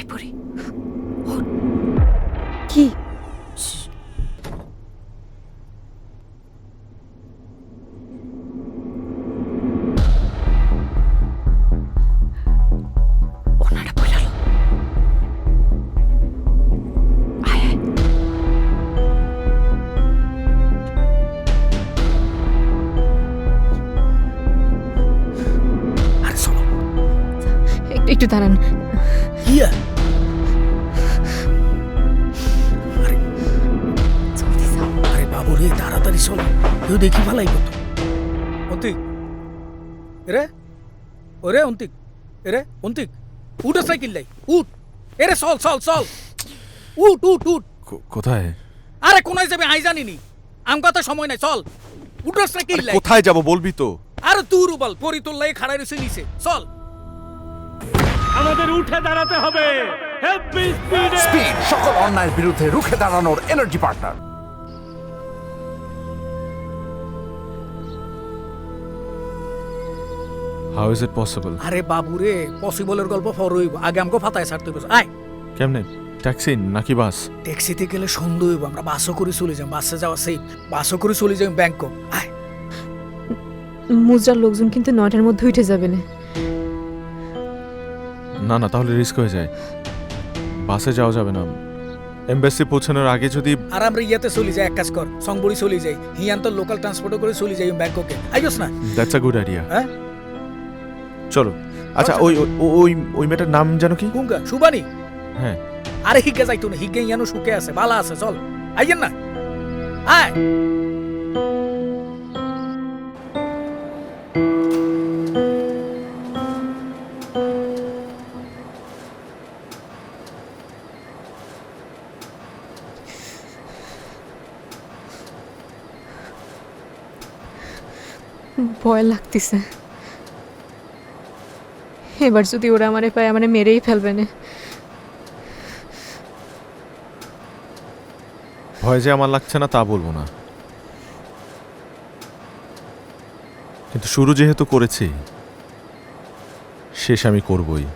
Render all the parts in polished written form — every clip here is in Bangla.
পড়ি। কি ওনারা বললো আয় আয়। আরে চলো। একটু দাঁড়ান। ইয়া জলদি যাও। আরে বাবু রে, তাড়াতাড়ি চলো, কেউ দেখি ফেলাই কত। অন্তিক এরে, ওরে অন্তিক, এরে অন্তিক, উঠ সাইকেল লাই, উঠ। এরে চল চল চল, উঠ উঠ উঠ। কোথায়? আরে কোনায় যাবে আই জানিনি, আম কথা সময় নাই, চল উঠ সাইকেল লাই। কোথায় যাব বলবি তো? আরে তুই রুবাল পরিতোল লাই খাড়াই রয়েছে নিচে, চল। আমাদের উঠে দাঁড়াতে হবে। হেভি স্পিডে স্পিড সকল অন্যায়ের বিরুদ্ধে রুখে দাঁড়ানোর energy partner. How is it possible? আরে বাবু রে, পসিবলের গল্প ফর হইব, আগে আমাকে ফাতায় ছাড়তে হবে। আয়, কেমনে? ট্যাক্সি নাকি বাস? ট্যাক্সিতে গেলে সন্দেহ হইব, আমরা বাসও করে চলে যাই, বাসে যাওয়া সেফ, বাসও করে চলে যাই ব্যাংকক। আয়, মুজরার লোকজন কিন্তু 9টার মধ্যে উঠে যাবে না। না না, তাহলে রিস্ক হয়ে যায়, বাসে যাওয়া যাবে না। এমবাসি পৌঁছানোর আগে যদি আর আমরা ইয়াতে চলে যাই, এক কাজ কর, সংবড়ি চলে যাই, হিয়ান তো লোকাল ট্রান্সপোর্টও করে চলে যাই ব্যাংককে। আইগোস না? That's a good idea. হ্যাঁ চলো। আচ্ছা, ওই ওই ওই মেয়েটার নাম জানো কি? কুঙ্গা সুবানি। হ্যাঁ, আরে হিগে যাইতো না, হিগে ইয়ানো সুখে আছে, বালা আছে, চল আইয়েন না। আয়, ভয় লাগতেছে, এবার যদি ওরা আমারে পায় আমারে মেরেই ফেলবে না। ভয় যে আমার লাগছে না তা বলবো না, কিন্তু শুরু যেহেতু করেছি শেষ আমি করবই।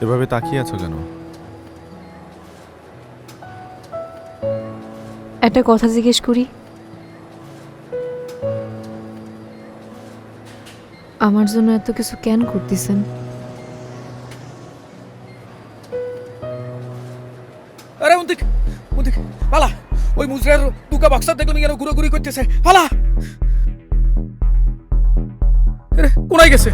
এভাবে তাকিয়ে আছো কেন? একটা কথা জিজ্ঞেস করি, আমার জন্য এত কিছু কেন করতেছেন? আরে অন্তিক, অন্তিক পালা, ওই মুজরার দুকা বক্সার দেখলাম ইয়ানো ঘুরাঘুরি করতেছে, পালা। আরে কোনায় গেছে?